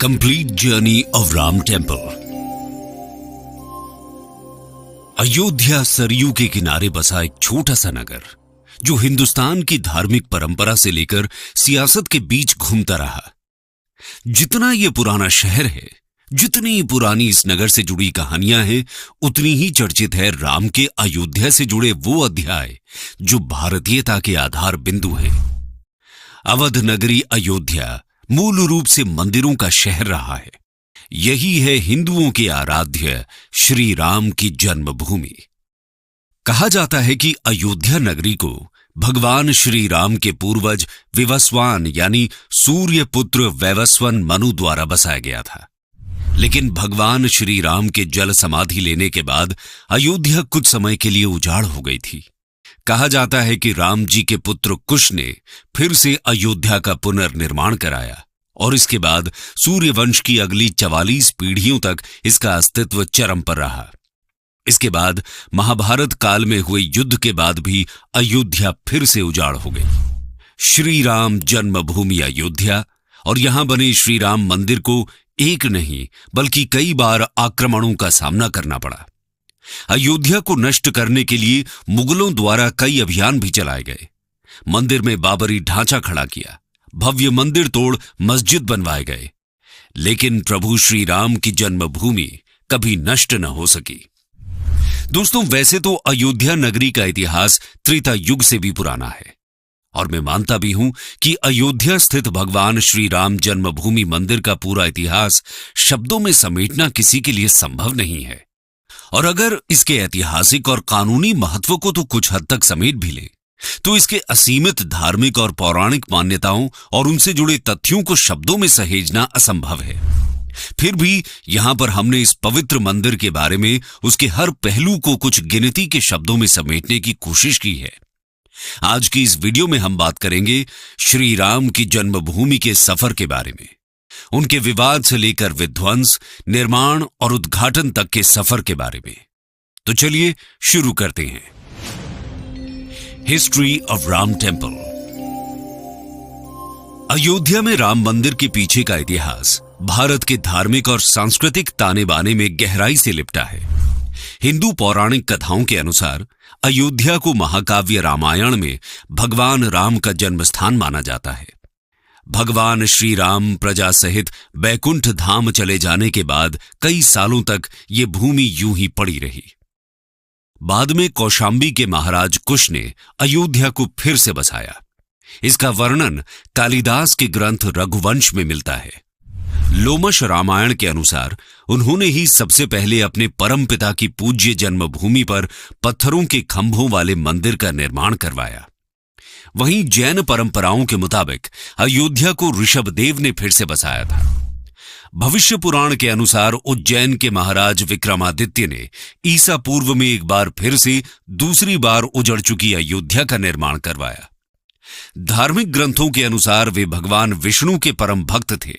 Complete journey of Ram temple. Ayodhya Saryu के किनारे बसा एक छोटा सा नगर जो हिंदुस्तान की धार्मिक परंपरा से लेकर सियासत के बीच घूमता रहा। जितना ये पुराना शहर है, जितनी पुरानी इस नगर से जुड़ी कहानियां हैं, उतनी ही चर्चित है राम के अयोध्या से जुड़े वो अध्याय जो भारतीयता के आधार बिंदु हैं। अवध नगरी अयोध्या मूल रूप से मंदिरों का शहर रहा है। यही है हिंदुओं के आराध्य श्री राम की जन्मभूमि। कहा जाता है कि अयोध्या नगरी को भगवान श्री राम के पूर्वज विवस्वान यानी सूर्य पुत्र वैवस्वन मनु द्वारा बसाया गया था। लेकिन भगवान श्री राम के जल समाधि लेने के बाद अयोध्या कुछ समय के लिए उजाड़ हो गई थी। कहा जाता है कि राम जी के पुत्र कुश ने फिर से अयोध्या का पुनर्निर्माण कराया और इसके बाद सूर्य वंश की अगली 44 पीढ़ियों तक इसका अस्तित्व चरम पर रहा। इसके बाद महाभारत काल में हुए युद्ध के बाद भी अयोध्या फिर से उजाड़ हो गई। श्री राम जन्मभूमि अयोध्या और यहां बने श्री राम मंदिर को एक नहीं बल्कि कई बार आक्रमणों का सामना करना पड़ा। अयोध्या को नष्ट करने के लिए मुगलों द्वारा कई अभियान भी चलाए गए। मंदिर में बाबरी ढांचा खड़ा किया, भव्य मंदिर तोड़ मस्जिद बनवाए गए, लेकिन प्रभु श्री राम की जन्मभूमि कभी नष्ट न हो सकी। दोस्तों, वैसे तो अयोध्या नगरी का इतिहास त्रेता युग से भी पुराना है और मैं मानता भी हूं कि अयोध्या स्थित भगवान श्री राम जन्मभूमि मंदिर का पूरा इतिहास शब्दों में समेटना किसी के लिए संभव नहीं है। और अगर इसके ऐतिहासिक और कानूनी महत्व को तो कुछ हद तक समेट भी ले, तो इसके असीमित धार्मिक और पौराणिक मान्यताओं और उनसे जुड़े तथ्यों को शब्दों में सहेजना असंभव है। फिर भी यहां पर हमने इस पवित्र मंदिर के बारे में उसके हर पहलू को कुछ गिनती के शब्दों में समेटने की कोशिश की है। आज की इस वीडियो में हम बात करेंगे श्री राम की जन्मभूमि के सफर के बारे में, उनके विवाद से लेकर विध्वंस, निर्माण और उद्घाटन तक के सफर के बारे में। तो चलिए शुरू करते हैं। History of Ram temple. Ayodhya में राम मंदिर के पीछे का इतिहास भारत के धार्मिक और सांस्कृतिक ताने बाने में गहराई से लिपटा है। हिंदू पौराणिक कथाओं के अनुसार अयोध्या को महाकाव्य रामायण में भगवान राम का जन्म स्थान माना जाता है। भगवान श्री राम प्रजा सहित बैकुंठ धाम चले जाने के बाद कई सालों तक ये भूमि यूं ही पड़ी रही। बाद में कौशांबी के महाराज कुश ने अयोध्या को फिर से बसाया। इसका वर्णन कालिदास के ग्रंथ रघुवंश में मिलता है। लोमश रामायण के अनुसार उन्होंने ही सबसे पहले अपने परमपिता की पूज्य जन्मभूमि पर पत्थरों के खंभों वाले मंदिर का निर्माण करवाया। वहीं जैन परंपराओं के मुताबिक अयोध्या को ऋषभदेव ने फिर से बसाया था। भविष्य पुराण के अनुसार उज्जैन के महाराज विक्रमादित्य ने ईसा पूर्व में एक बार फिर से दूसरी बार उजड़ चुकी अयोध्या का निर्माण करवाया। धार्मिक ग्रंथों के अनुसार वे भगवान विष्णु के परम भक्त थे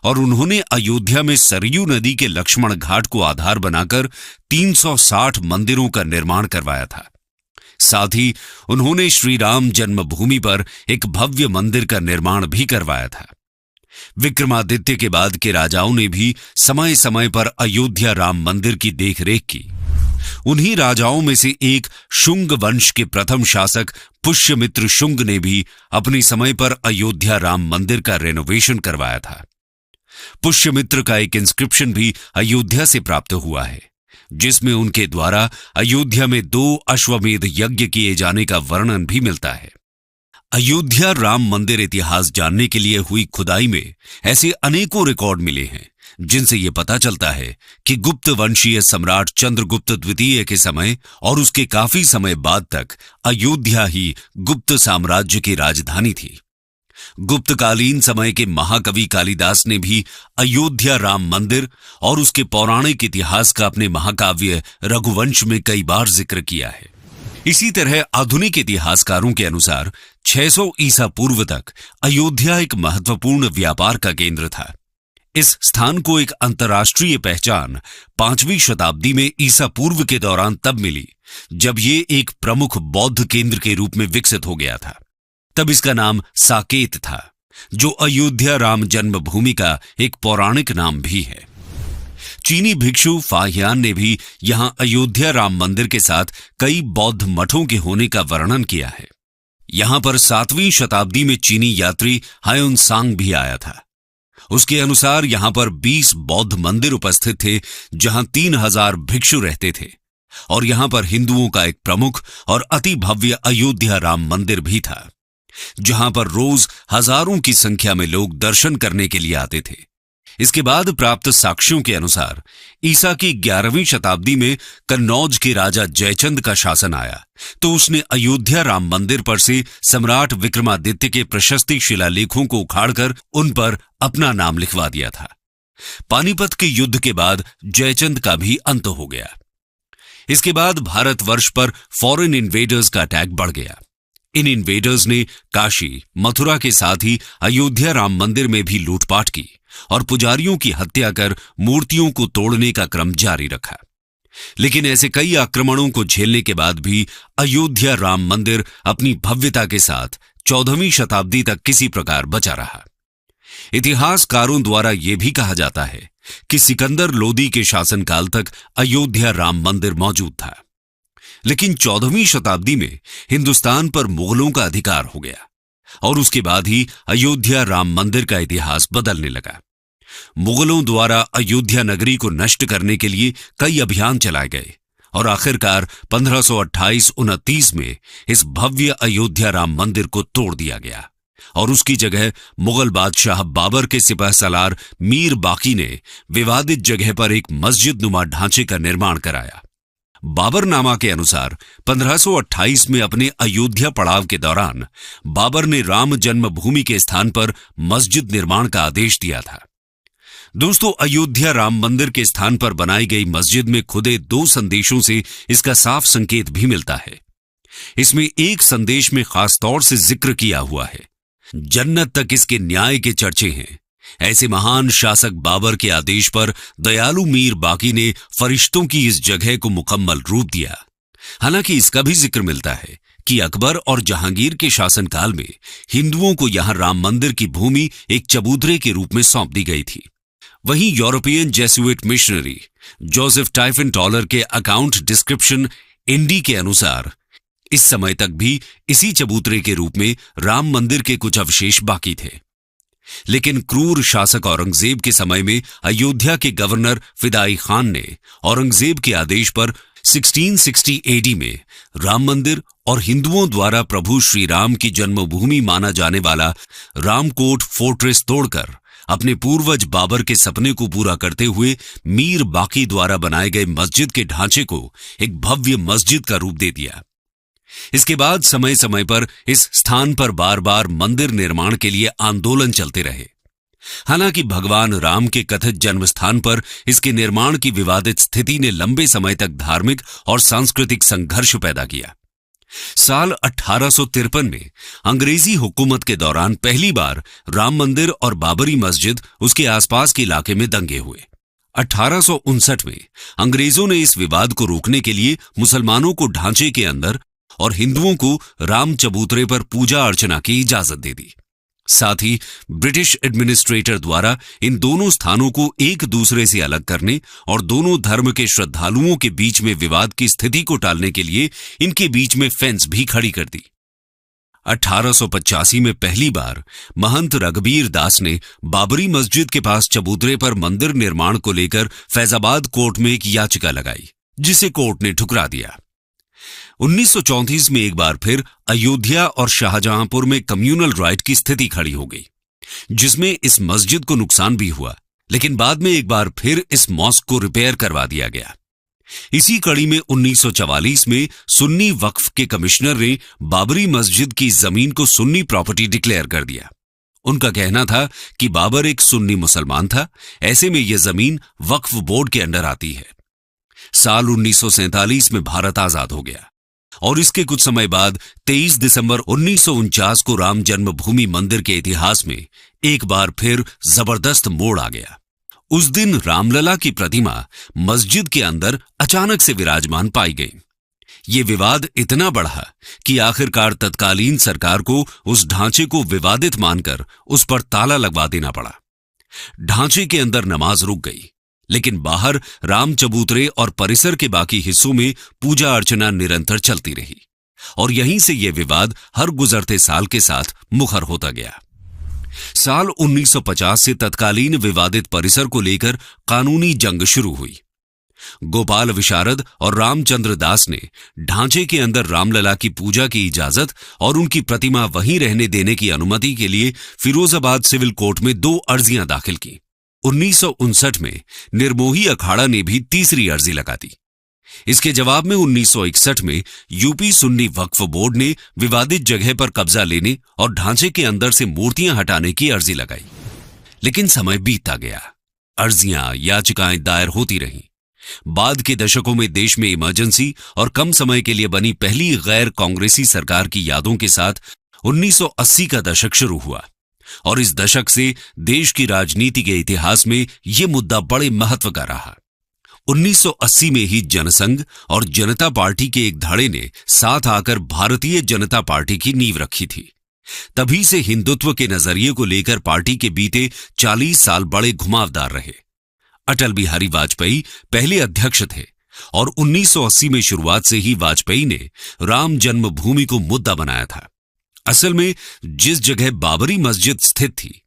और उन्होंने अयोध्या में सरयू नदी के लक्ष्मण घाट को आधार बनाकर 360 मंदिरों का निर्माण करवाया था। साथ ही उन्होंने श्री राम जन्मभूमि पर एक भव्य मंदिर का निर्माण भी करवाया था। विक्रमादित्य के बाद के राजाओं ने भी समय समय पर अयोध्या राम मंदिर की देखरेख की। उन्हीं राजाओं में से एक शुंग वंश के प्रथम शासक पुष्यमित्र शुंग ने भी अपने समय पर अयोध्या राम मंदिर का रेनोवेशन करवाया था। पुष्यमित्र का एक इंस्क्रिप्शन भी अयोध्या से प्राप्त हुआ है, जिसमें उनके द्वारा अयोध्या में 2 अश्वमेध यज्ञ किए जाने का वर्णन भी मिलता है। अयोध्या राम मंदिर इतिहास जानने के लिए हुई खुदाई में ऐसे अनेकों रिकॉर्ड मिले हैं, जिनसे यह पता चलता है कि गुप्त वंशीय सम्राट चंद्रगुप्त द्वितीय के समय और उसके काफी समय बाद तक अयोध्या ही गुप्त साम्राज्य की राजधानी थी। गुप्तकालीन समय के महाकवि कालिदास ने भी अयोध्या राम मंदिर और उसके पौराणिक इतिहास का अपने महाकाव्य रघुवंश में कई बार जिक्र किया है। इसी तरह आधुनिक इतिहासकारों के अनुसार 600 ईसा पूर्व तक अयोध्या एक महत्वपूर्ण व्यापार का केंद्र था। इस स्थान को एक अंतर्राष्ट्रीय पहचान 5वीं शताब्दी में ईसा पूर्व के दौरान तब मिली जब ये एक प्रमुख बौद्ध केंद्र के रूप में विकसित हो गया था। तब इसका नाम साकेत था, जो अयोध्या राम जन्मभूमि का एक पौराणिक नाम भी है। चीनी भिक्षु फाहियान ने भी यहां अयोध्या राम मंदिर के साथ कई बौद्ध मठों के होने का वर्णन किया है। यहां पर 7वीं शताब्दी में चीनी यात्री हायोनसांग भी आया था। उसके अनुसार यहां पर 20 बौद्ध मंदिर उपस्थित थे, जहां 3000 भिक्षु रहते थे, और यहां पर हिंदुओं का एक प्रमुख और अति भव्य अयोध्या राम मंदिर भी था, जहां पर रोज हजारों की संख्या में लोग दर्शन करने के लिए आते थे। इसके बाद प्राप्त साक्ष्यों के अनुसार ईसा की 11वीं शताब्दी में कन्नौज के राजा जयचंद का शासन आया, तो उसने अयोध्या राम मंदिर पर से सम्राट विक्रमादित्य के प्रशस्ति शिलालेखों को उखाड़कर उन पर अपना नाम लिखवा दिया था। पानीपत के युद्ध के बाद जयचंद का भी अंत हो गया। इसके बाद भारतवर्ष पर फॉरेन इन्वेडर्स का अटैक बढ़ गया। इन इन्वेडर्स ने काशी, मथुरा के साथ ही अयोध्या राम मंदिर में भी लूटपाट की और पुजारियों की हत्या कर मूर्तियों को तोड़ने का क्रम जारी रखा। लेकिन ऐसे कई आक्रमणों को झेलने के बाद भी अयोध्या राम मंदिर अपनी भव्यता के साथ 14वीं शताब्दी तक किसी प्रकार बचा रहा। इतिहासकारों द्वारा यह भी कहा जाता है कि सिकंदर लोदी के शासनकाल तक अयोध्या राम मंदिर मौजूद था, लेकिन 14वीं शताब्दी में हिंदुस्तान पर मुगलों का अधिकार हो गया और उसके बाद ही अयोध्या राम मंदिर का इतिहास बदलने लगा। मुगलों द्वारा अयोध्या नगरी को नष्ट करने के लिए कई अभियान चलाए गए और आखिरकार 1528-29 में इस भव्य अयोध्या राम मंदिर को तोड़ दिया गया और उसकी जगह मुगल बादशाह बाबर के सिपह सलार मीर बाकी ने विवादित जगह पर एक मस्जिद नुमा ढांचे का निर्माण कराया। बाबरनामा के अनुसार 1528 में अपने अयोध्या पड़ाव के दौरान बाबर ने राम जन्मभूमि के स्थान पर मस्जिद निर्माण का आदेश दिया था। दोस्तों, अयोध्या राम मंदिर के स्थान पर बनाई गई मस्जिद में खुदे 2 संदेशों से इसका साफ संकेत भी मिलता है। इसमें एक संदेश में खास तौर से जिक्र किया हुआ है, जन्नत तक इसके न्याय के चर्चे हैं। ऐसे महान शासक बाबर के आदेश पर दयालु मीर बाकी ने फरिश्तों की इस जगह को मुकम्मल रूप दिया। हालांकि इसका भी जिक्र मिलता है कि अकबर और जहांगीर के शासनकाल में हिंदुओं को यहां राम मंदिर की भूमि एक चबूतरे के रूप में सौंप दी गई थी। वहीं European Jesuit missionary Joseph Tieffenthaler के अकाउंट डिस्क्रिप्शन इंडी के अनुसार इस समय तक भी इसी चबूतरे के रूप में राम मंदिर के कुछ अवशेष बाकी थे। लेकिन क्रूर शासक औरंगजेब के समय में अयोध्या के गवर्नर फिदाई खान ने औरंगजेब के आदेश पर 1660 एडी में राम मंदिर और हिंदुओं द्वारा प्रभु श्री राम की जन्मभूमि माना जाने वाला रामकोट फोर्ट्रेस तोड़कर अपने पूर्वज बाबर के सपने को पूरा करते हुए मीर बाकी द्वारा बनाए गए मस्जिद के ढांचे को एक भव्य मस्जिद का रूप दे दिया। इसके बाद समय समय पर इस स्थान पर बार बार मंदिर निर्माण के लिए आंदोलन चलते रहे। हालांकि भगवान राम के कथित जन्म स्थान पर इसके निर्माण की विवादित स्थिति ने लंबे समय तक धार्मिक और सांस्कृतिक संघर्ष पैदा किया। साल 1853 में अंग्रेजी हुकूमत के दौरान पहली बार राम मंदिर और बाबरी मस्जिद उसके आसपास के इलाके में दंगे हुए। 1859 में अंग्रेजों ने इस विवाद को रोकने के लिए मुसलमानों को ढांचे के अंदर और हिंदुओं को राम चबूतरे पर पूजा अर्चना की इजाजत दे दी। साथ ही ब्रिटिश एडमिनिस्ट्रेटर द्वारा इन दोनों स्थानों को एक दूसरे से अलग करने और दोनों धर्म के श्रद्धालुओं के बीच में विवाद की स्थिति को टालने के लिए इनके बीच में फेंस भी खड़ी कर दी। 1885 में पहली बार महंत रघबीर दास ने बाबरी मस्जिद के पास चबूतरे पर मंदिर निर्माण को लेकर फैजाबाद कोर्ट में एक याचिका लगाई, जिसे कोर्ट ने ठुकरा दिया। 1934 में एक बार फिर अयोध्या और शाहजहांपुर में कम्युनल राइट की स्थिति खड़ी हो गई, जिसमें इस मस्जिद को नुकसान भी हुआ, लेकिन बाद में एक बार फिर इस मॉस्क को रिपेयर करवा दिया गया। इसी कड़ी में 1944 में सुन्नी वक्फ के कमिश्नर ने बाबरी मस्जिद की जमीन को सुन्नी प्रॉपर्टी डिक्लेयर कर दिया। उनका कहना था कि बाबर एक सुन्नी मुसलमान था, ऐसे में यह जमीन वक्फ बोर्ड के अंडर आती है। साल 1947 में भारत आजाद हो गया और इसके कुछ समय बाद 23 दिसंबर 1949 को राम जन्मभूमि मंदिर के इतिहास में एक बार फिर जबरदस्त मोड़ आ गया। उस दिन रामलला की प्रतिमा मस्जिद के अंदर अचानक से विराजमान पाई गई। ये विवाद इतना बढ़ा कि आखिरकार तत्कालीन सरकार को उस ढांचे को विवादित मानकर उस पर ताला लगवा देना पड़ा। ढांचे के अंदर नमाज रुक गई, लेकिन बाहर राम चबूतरे और परिसर के बाकी हिस्सों में पूजा अर्चना निरंतर चलती रही और यहीं से यह विवाद हर गुजरते साल के साथ मुखर होता गया। साल 1950 से तत्कालीन विवादित परिसर को लेकर कानूनी जंग शुरू हुई। गोपाल विशारद और रामचंद्र दास ने ढांचे के अंदर रामलला की पूजा की इजाजत और उनकी प्रतिमा वहीं रहने देने की अनुमति के लिए फिरोजाबाद सिविल कोर्ट में 2 अर्जियां दाखिल की। 1959 में निर्मोही अखाड़ा ने भी तीसरी अर्जी लगा दी। इसके जवाब में 1961 में यूपी सुन्नी वक्फ बोर्ड ने विवादित जगह पर कब्जा लेने और ढांचे के अंदर से मूर्तियां हटाने की अर्जी लगाई। लेकिन समय बीतता गया, अर्जियां याचिकाएं दायर होती रहीं। बाद के दशकों में देश में इमरजेंसी और कम समय के लिए बनी पहली गैर कांग्रेसी सरकार की यादों के साथ 1980 का दशक शुरू हुआ और इस दशक से देश की राजनीति के इतिहास में यह मुद्दा बड़े महत्व का रहा। 1980 में ही जनसंघ और जनता पार्टी के एक धड़े ने साथ आकर भारतीय जनता पार्टी की नींव रखी थी। तभी से हिंदुत्व के नजरिए को लेकर पार्टी के बीते 40 साल बड़े घुमावदार रहे। अटल बिहारी वाजपेयी पहले अध्यक्ष थे और 1980 में शुरुआत से ही वाजपेयी ने राम जन्मभूमि को मुद्दा बनाया था। असल में जिस जगह बाबरी मस्जिद स्थित थी,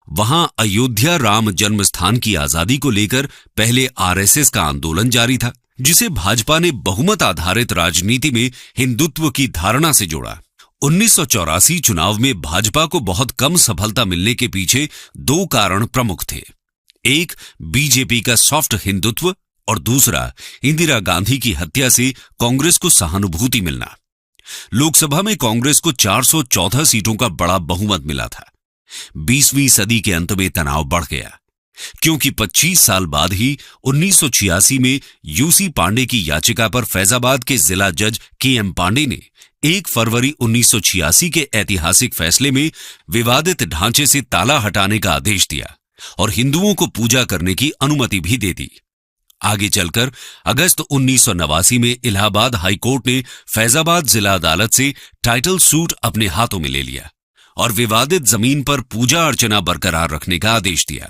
वहां अयोध्या राम जन्म स्थान की आजादी को लेकर पहले आरएसएस का आंदोलन जारी था, जिसे भाजपा ने बहुमत आधारित राजनीति में हिंदुत्व की धारणा से जोड़ा। 1984 चुनाव में भाजपा को बहुत कम सफलता मिलने के पीछे 2 कारण प्रमुख थे। एक, बीजेपी का सॉफ्ट हिंदुत्व और दूसरा, इंदिरा गांधी की हत्या से कांग्रेस को सहानुभूति मिलना। लोकसभा में कांग्रेस को 414 सीटों का बड़ा बहुमत मिला था। 20वीं सदी के अंत में तनाव बढ़ गया, क्योंकि 25 साल बाद ही 1986 में यूसी पांडे की याचिका पर फैजाबाद के जिला जज केएम पांडे ने 1 फरवरी 1986 के ऐतिहासिक फैसले में विवादित ढांचे से ताला हटाने का आदेश दिया और हिंदुओं को पूजा करने की अनुमति भी दे दी। आगे चलकर अगस्त 1989 में इलाहाबाद हाईकोर्ट ने फैजाबाद जिला अदालत से टाइटल सूट अपने हाथों में ले लिया और विवादित जमीन पर पूजा अर्चना बरकरार रखने का आदेश दिया।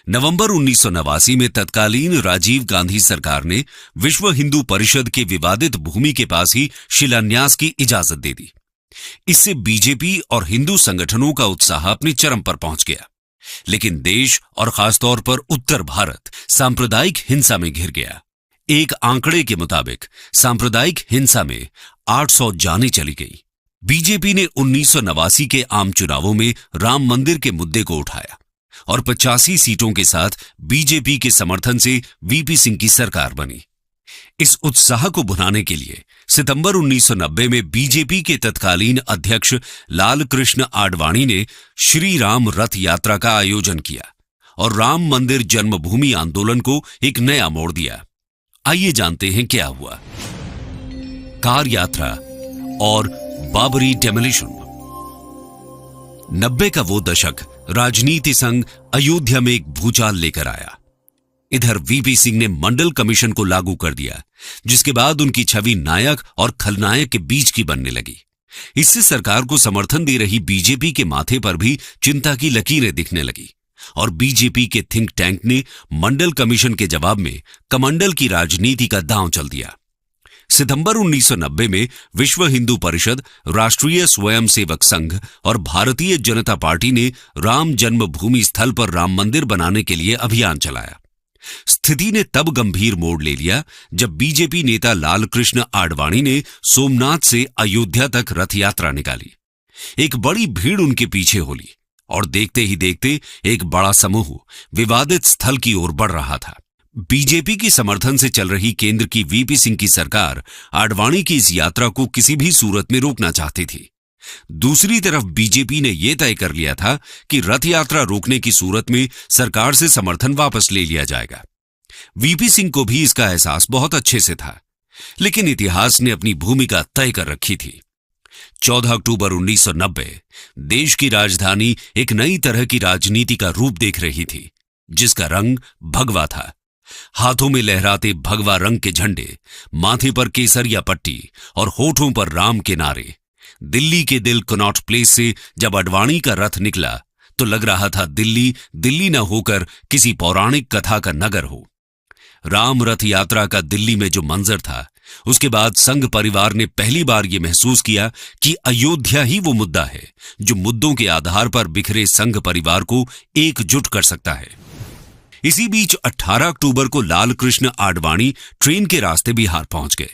नवंबर 1989 में तत्कालीन राजीव गांधी सरकार ने विश्व हिंदू परिषद के विवादित भूमि के पास ही शिलान्यास की इजाजत दे दी। इससे बीजेपी और हिंदू संगठनों का उत्साह अपने चरम पर पहुंच गया, लेकिन देश और खासतौर पर उत्तर भारत सांप्रदायिक हिंसा में घिर गया। एक आंकड़े के मुताबिक सांप्रदायिक हिंसा में 800 जानें चली गई। बीजेपी ने 1989 के आम चुनावों में राम मंदिर के मुद्दे को उठाया और 85 सीटों के साथ बीजेपी के समर्थन से वीपी सिंह की सरकार बनी। इस उत्साह को भुनाने के लिए सितंबर 1990 में बीजेपी के तत्कालीन अध्यक्ष लाल कृष्ण आडवाणी ने श्री राम रथ यात्रा का आयोजन किया और राम मंदिर जन्मभूमि आंदोलन को एक नया मोड़ दिया। आइए जानते हैं क्या हुआ। कार यात्रा और बाबरी डेमोलिशन। 90 का वो दशक राजनीति संग अयोध्या में एक भूचाल लेकर आया। इधर वीपी सिंह ने मंडल कमीशन को लागू कर दिया, जिसके बाद उनकी छवि नायक और खलनायक के बीच की बनने लगी। इससे सरकार को समर्थन दे रही बीजेपी के माथे पर भी चिंता की लकीरें दिखने लगी और बीजेपी के थिंक टैंक ने मंडल कमीशन के जवाब में कमंडल की राजनीति का दांव चल दिया। सितंबर 1990 में विश्व हिंदू परिषद, राष्ट्रीय स्वयंसेवक संघ और भारतीय जनता पार्टी ने राम जन्मभूमि स्थल पर राम मंदिर बनाने के लिए अभियान चलाया। स्थिति ने तब गंभीर मोड़ ले लिया जब बीजेपी नेता लाल कृष्ण आडवाणी ने सोमनाथ से अयोध्या तक रथ यात्रा निकाली। एक बड़ी भीड़ उनके पीछे होली और देखते ही देखते एक बड़ा समूह विवादित स्थल की ओर बढ़ रहा था। बीजेपी की समर्थन से चल रही केंद्र की वीपी सिंह की सरकार आडवाणी की इस यात्रा को किसी भी सूरत में रोकना चाहती थी। दूसरी तरफ बीजेपी ने यह तय कर लिया था कि रथ यात्रा रोकने की सूरत में सरकार से समर्थन वापस ले लिया जाएगा। वीपी सिंह को भी इसका एहसास बहुत अच्छे से था, लेकिन इतिहास ने अपनी भूमिका तय कर रखी थी। 14 अक्टूबर 1990 देश की राजधानी एक नई तरह की राजनीति का रूप देख रही थी, जिसका रंग भगवा था। हाथों में लहराते भगवा रंग के झंडे, माथे पर केसरिया पट्टी और होठों पर राम के नारे। दिल्ली के दिल कनॉट प्लेस से जब अडवाणी का रथ निकला तो लग रहा था दिल्ली दिल्ली न होकर किसी पौराणिक कथा का नगर हो। राम रथ यात्रा का दिल्ली में जो मंजर था, उसके बाद संघ परिवार ने पहली बार यह महसूस किया कि अयोध्या ही वो मुद्दा है जो मुद्दों के आधार पर बिखरे संघ परिवार को एकजुट कर सकता है। इसी बीच 18 अक्टूबर को लाल कृष्ण आडवाणी ट्रेन के रास्ते बिहार पहुंच गए।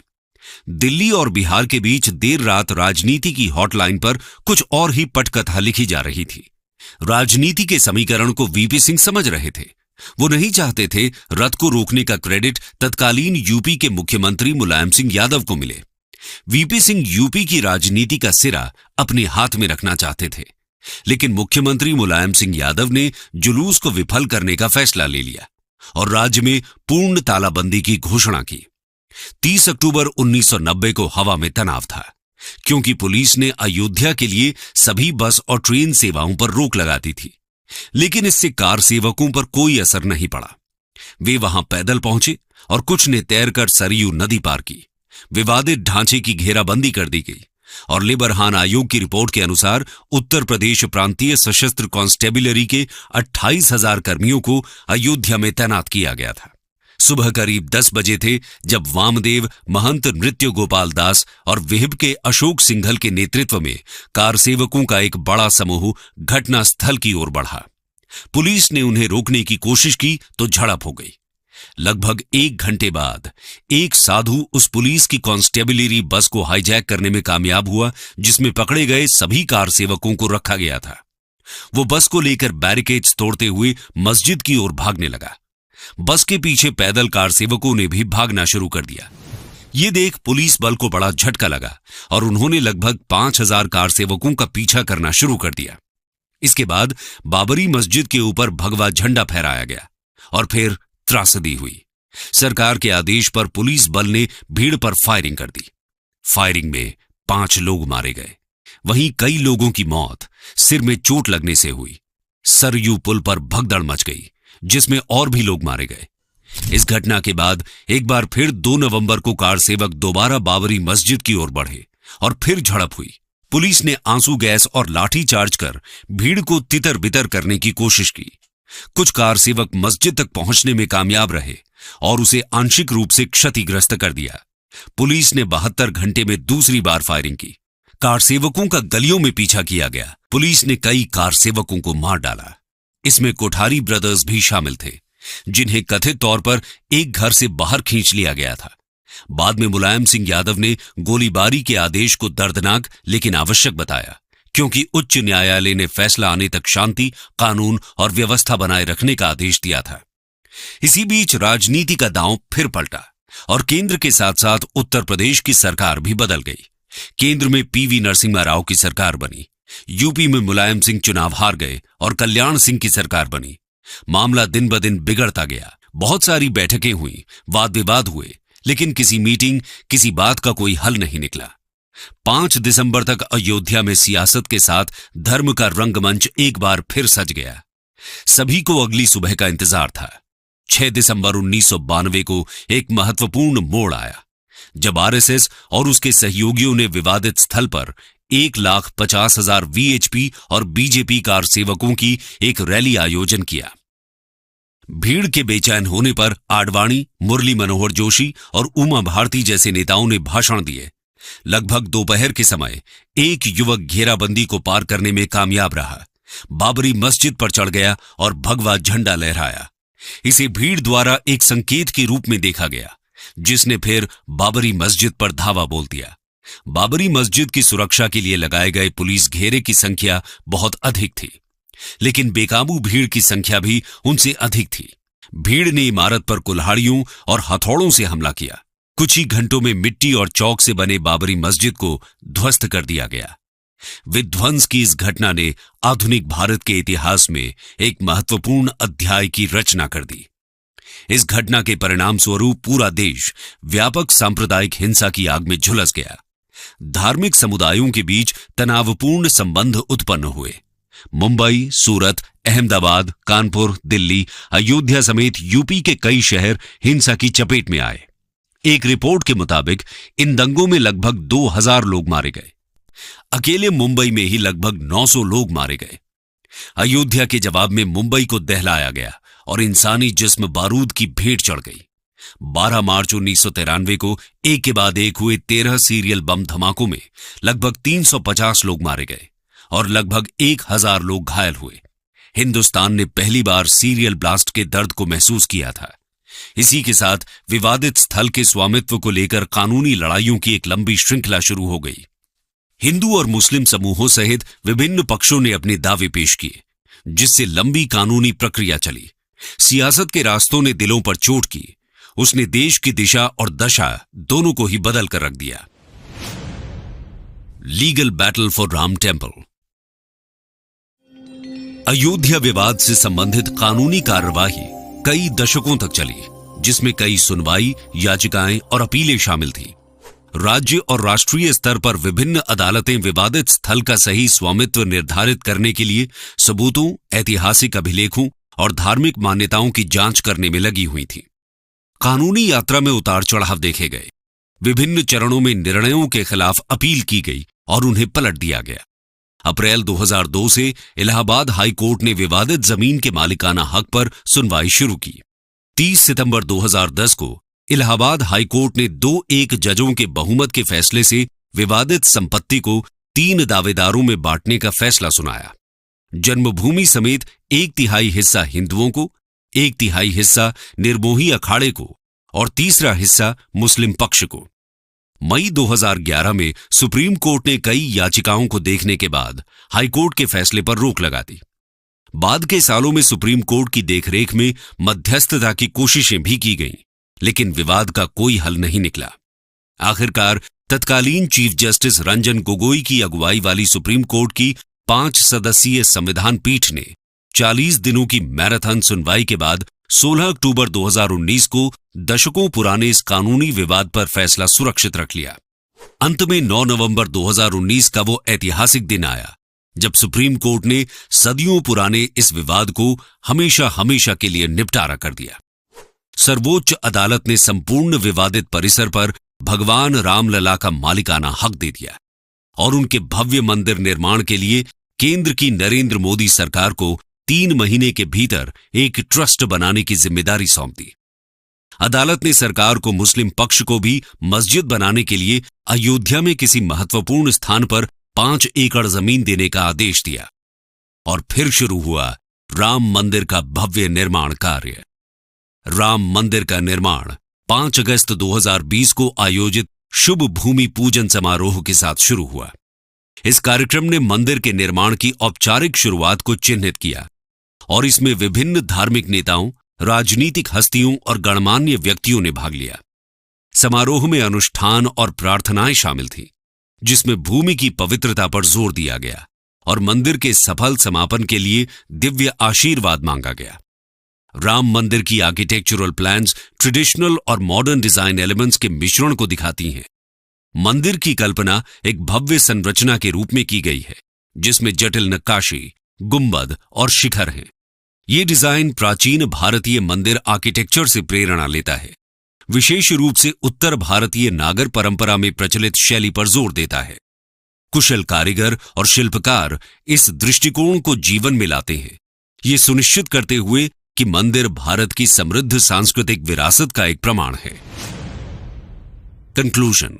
दिल्ली और बिहार के बीच देर रात राजनीति की हॉटलाइन पर कुछ और ही पटकथा लिखी जा रही थी। राजनीति के समीकरण को वीपी सिंह समझ रहे थे। वो नहीं चाहते थे रथ को रोकने का क्रेडिट तत्कालीन यूपी के मुख्यमंत्री मुलायम सिंह यादव को मिले। वीपी सिंह यूपी की राजनीति का सिरा अपने हाथ में रखना चाहते थे, लेकिन मुख्यमंत्री मुलायम सिंह यादव ने जुलूस को विफल करने का फैसला ले लिया और राज्य में पूर्ण तालाबंदी की घोषणा की। 30 अक्टूबर 1990 को हवा में तनाव था, क्योंकि पुलिस ने अयोध्या के लिए सभी बस और ट्रेन सेवाओं पर रोक लगा दी थी, लेकिन इससे कार सेवकों पर कोई असर नहीं पड़ा। वे वहां पैदल पहुंचे और कुछ ने तैरकर सरयू नदी पार की। विवादित ढांचे की घेराबंदी कर दी गई और लिबरहान आयोग की रिपोर्ट के अनुसार उत्तर प्रदेश प्रांतीय सशस्त्र कांस्टेबलरी के 28,000 कर्मियों को अयोध्या में तैनात किया गया था। सुबह करीब 10 बजे थे जब वामदेव, महंत नृत्य गोपाल दास और विहिब के अशोक सिंघल के नेतृत्व में कार सेवकों का एक बड़ा समूह घटनास्थल की ओर बढ़ा। पुलिस ने उन्हें रोकने की कोशिश की तो झड़प हो गई। लगभग 1 घंटे बाद एक साधु उस पुलिस की कांस्टेबलरी बस को हाईजैक करने में कामयाब हुआ, जिसमें पकड़े गए सभी कार सेवकों को रखा गया था। वो बस को लेकर बैरिकेड्स तोड़ते हुए मस्जिद की ओर भागने लगा। बस के पीछे पैदल कार सेवकों ने भी भागना शुरू कर दिया। ये देख पुलिस बल को बड़ा झटका लगा और उन्होंने लगभग 5,000 कार सेवकों का पीछा करना शुरू कर दिया। इसके बाद बाबरी मस्जिद के ऊपर भगवा झंडा फहराया गया और फिर त्रासदी हुई। सरकार के आदेश पर पुलिस बल ने भीड़ पर फायरिंग कर दी। फायरिंग में 5 लोग मारे गए। वहीं कई लोगों की मौत सिर में चोट लगने से हुई। सरयू पुल पर भगदड़ मच गई, जिसमें और भी लोग मारे गए। इस घटना के बाद एक बार फिर 2 नवंबर को कार सेवक दोबारा बाबरी मस्जिद की ओर बढ़े और फिर झड़प हुई। पुलिस ने आंसू गैस और लाठी चार्ज कर भीड़ को तितर बितर करने की कोशिश की। कुछ कार सेवक मस्जिद तक पहुंचने में कामयाब रहे और उसे आंशिक रूप से क्षतिग्रस्त कर दिया। पुलिस ने 72 घंटे में दूसरी बार फायरिंग की। कार सेवकों का गलियों में पीछा किया गया। पुलिस ने कई कार सेवकों को मार डाला। इसमें कोठारी ब्रदर्स भी शामिल थे, जिन्हें कथित तौर पर एक घर से बाहर खींच लिया गया था। बाद में मुलायम सिंह यादव ने गोलीबारी के आदेश को दर्दनाक लेकिन आवश्यक बताया, क्योंकि उच्च न्यायालय ने फैसला आने तक शांति, कानून और व्यवस्था बनाए रखने का आदेश दिया था। इसी बीच राजनीति का दांव फिर पलटा और केंद्र के साथ साथ उत्तर प्रदेश की सरकार भी बदल गई। केंद्र में पीवी नरसिम्हा राव की सरकार बनी। यूपी में मुलायम सिंह चुनाव हार गए और कल्याण सिंह की सरकार बनी। मामला दिन ब दिन बिगड़ता गया। बहुत सारी बैठकें हुई, वाद विवाद हुए, लेकिन किसी मीटिंग, किसी बात का कोई हल नहीं निकला। 5 दिसंबर तक अयोध्या में सियासत के साथ धर्म का रंगमंच एक बार फिर सज गया। सभी को अगली सुबह का इंतजार था। 6 दिसंबर 1992 को एक महत्वपूर्ण मोड़ आया, जब आरएसएस और उसके सहयोगियों ने विवादित स्थल पर 1,50,000 वीएचपी और बीजेपी कार सेवकों की एक रैली आयोजन किया। भीड़ के बेचैन होने पर आडवाणी, मुरली मनोहर जोशी और उमा भारती जैसे नेताओं ने भाषण दिए। लगभग दोपहर के समय एक युवक घेराबंदी को पार करने में कामयाब रहा, बाबरी मस्जिद पर चढ़ गया और भगवा झंडा लहराया। इसे भीड़ द्वारा एक संकेत के रूप में देखा गया, जिसने फिर बाबरी मस्जिद पर धावा बोल दिया। बाबरी मस्जिद की सुरक्षा के लिए लगाए गए पुलिस घेरे की संख्या बहुत अधिक थी, लेकिन बेकाबू भीड़ की संख्या भी उनसे अधिक थी। भीड़ ने इमारत पर कुल्हाड़ियों और हथौड़ों से हमला किया। कुछ ही घंटों में मिट्टी और चौक से बने बाबरी मस्जिद को ध्वस्त कर दिया गया। विध्वंस की इस घटना ने आधुनिक भारत के इतिहास में एक महत्वपूर्ण अध्याय की रचना कर दी। इस घटना के परिणाम स्वरूप पूरा देश व्यापक सांप्रदायिक हिंसा की आग में झुलस गया। धार्मिक समुदायों के बीच तनावपूर्ण संबंध उत्पन्न हुए। मुंबई, सूरत, अहमदाबाद, कानपुर, दिल्ली, अयोध्या समेत यूपी के कई शहर हिंसा की चपेट में आए। एक रिपोर्ट के मुताबिक इन दंगों में लगभग 2000 लोग मारे गए। अकेले मुंबई में ही लगभग 900 लोग मारे गए। अयोध्या के जवाब में मुंबई को दहलाया गया और इंसानी जिस्म बारूद की भेंट चढ़ गई। 12 मार्च 1993 को एक के बाद एक हुए 13 सीरियल बम धमाकों में लगभग 350 लोग मारे गए और लगभग 1000 लोग घायल हुए। हिंदुस्तान ने पहली बार सीरियल ब्लास्ट के दर्द को महसूस किया था। इसी के साथ विवादित स्थल के स्वामित्व को लेकर कानूनी लड़ाइयों की एक लंबी श्रृंखला शुरू हो गई। हिंदू और मुस्लिम समूहों सहित विभिन्न पक्षों ने अपने दावे पेश किए, जिससे लंबी कानूनी प्रक्रिया चली। सियासत के रास्तों ने दिलों पर चोट की। उसने देश की दिशा और दशा दोनों को ही बदल कर रख दिया। Legal battle for Ram temple. Ayodhya विवाद से संबंधित कानूनी कार्यवाही कई दशकों तक चली, जिसमें कई सुनवाई, याचिकाएं और अपीलें शामिल थीं। राज्य और राष्ट्रीय स्तर पर विभिन्न अदालतें विवादित स्थल का सही स्वामित्व निर्धारित करने के लिए सबूतों, ऐतिहासिक अभिलेखों और धार्मिक मान्यताओं की जांच करने में लगी हुई थीं। कानूनी यात्रा में उतार चढ़ाव देखे गए। विभिन्न चरणों में निर्णयों के खिलाफ अपील की गई और उन्हें पलट दिया गया। अप्रैल 2002 से इलाहाबाद हाई कोर्ट ने विवादित जमीन के मालिकाना हक पर सुनवाई शुरू की। 30 सितंबर 2010 को इलाहाबाद हाई कोर्ट ने 2-1 जजों के बहुमत के फैसले से विवादित संपत्ति को 3 दावेदारों में बांटने का फैसला सुनाया। जन्मभूमि समेत 1/3 हिस्सा हिंदुओं को, 1/3 हिस्सा निर्मोही अखाड़े को और तीसरा हिस्सा मुस्लिम पक्ष को। मई 2011 में सुप्रीम कोर्ट ने कई याचिकाओं को देखने के बाद हाईकोर्ट के फैसले पर रोक लगा दी। बाद के सालों में सुप्रीम कोर्ट की देखरेख में मध्यस्थता की कोशिशें भी की गईं, लेकिन विवाद का कोई हल नहीं निकला। आखिरकार तत्कालीन चीफ जस्टिस रंजन गोगोई की अगुवाई वाली सुप्रीम कोर्ट की 5 सदस्यीय संविधान पीठ ने 40 दिनों की मैराथन सुनवाई के बाद 16 अक्टूबर 2019 को दशकों पुराने इस कानूनी विवाद पर फैसला सुरक्षित रख लिया। अंत में 9 नवंबर 2019 का वो ऐतिहासिक दिन आया जब सुप्रीम कोर्ट ने सदियों पुराने इस विवाद को हमेशा हमेशा के लिए निपटारा कर दिया। सर्वोच्च अदालत ने संपूर्ण विवादित परिसर पर भगवान रामलला का मालिकाना हक दे दिया और उनके भव्य मंदिर निर्माण के लिए केंद्र की नरेंद्र मोदी सरकार को 3 महीने के भीतर एक ट्रस्ट बनाने की जिम्मेदारी सौंप दी। अदालत ने सरकार को मुस्लिम पक्ष को भी मस्जिद बनाने के लिए अयोध्या में किसी महत्वपूर्ण स्थान पर 5 एकड़ जमीन देने का आदेश दिया और फिर शुरू हुआ राम मंदिर का भव्य निर्माण कार्य। राम मंदिर का निर्माण 5 अगस्त 2020 को आयोजित शुभ भूमि पूजन समारोह के साथ शुरू हुआ। इस कार्यक्रम ने मंदिर के निर्माण की औपचारिक शुरुआत को चिन्हित किया और इसमें विभिन्न धार्मिक नेताओं, राजनीतिक हस्तियों और गणमान्य व्यक्तियों ने भाग लिया। समारोह में अनुष्ठान और प्रार्थनाएं शामिल थीं, जिसमें भूमि की पवित्रता पर जोर दिया गया और मंदिर के सफल समापन के लिए दिव्य आशीर्वाद मांगा गया। राम मंदिर की आर्किटेक्चरल प्लान्स ट्रेडिशनल और मॉडर्न डिजाइन एलिमेंट्स के मिश्रण को दिखाती हैं। मंदिर की कल्पना एक भव्य संरचना के रूप में की गई है, जिसमें जटिल नक्काशी, गुंबद और शिखर हैं। ये डिजाइन प्राचीन भारतीय मंदिर आर्किटेक्चर से प्रेरणा लेता है, विशेष रूप से उत्तर भारतीय नागर परंपरा में प्रचलित शैली पर जोर देता है। कुशल कारीगर और शिल्पकार इस दृष्टिकोण को जीवन में लाते हैं, ये सुनिश्चित करते हुए कि मंदिर भारत की समृद्ध सांस्कृतिक विरासत का एक प्रमाण है। कंक्लूजन।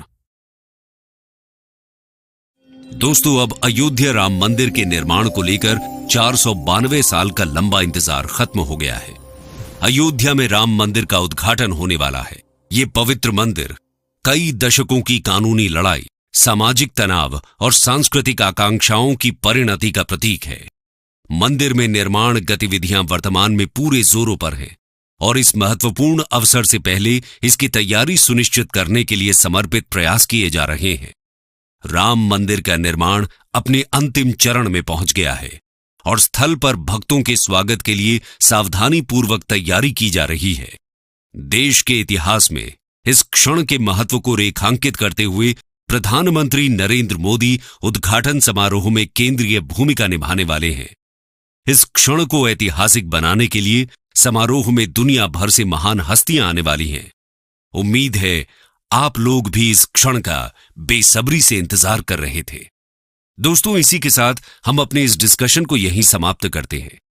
दोस्तों, अब अयोध्या राम मंदिर के निर्माण को लेकर 492 साल का लंबा इंतजार खत्म हो गया है। अयोध्या में राम मंदिर का उद्घाटन होने वाला है। ये पवित्र मंदिर कई दशकों की कानूनी लड़ाई, सामाजिक तनाव और सांस्कृतिक आकांक्षाओं की परिणति का प्रतीक है। मंदिर में निर्माण गतिविधियां वर्तमान में पूरे जोरों पर हैं और इस महत्वपूर्ण अवसर से पहले इसकी तैयारी सुनिश्चित करने के लिए समर्पित प्रयास किए जा रहे हैं। राम मंदिर का निर्माण अपने अंतिम चरण में पहुंच गया है और स्थल पर भक्तों के स्वागत के लिए सावधानी पूर्वक तैयारी की जा रही है। देश के इतिहास में इस क्षण के महत्व को रेखांकित करते हुए प्रधानमंत्री नरेंद्र मोदी उद्घाटन समारोह में केंद्रीय भूमिका निभाने वाले हैं। इस क्षण को ऐतिहासिक बनाने के लिए समारोह में दुनिया भर से महान हस्तियां आने वाली हैं। उम्मीद है आप लोग भी इस क्षण का बेसब्री से इंतजार कर रहे थे। दोस्तों, इसी के साथ हम अपने इस डिस्कशन को यहीं समाप्त करते हैं।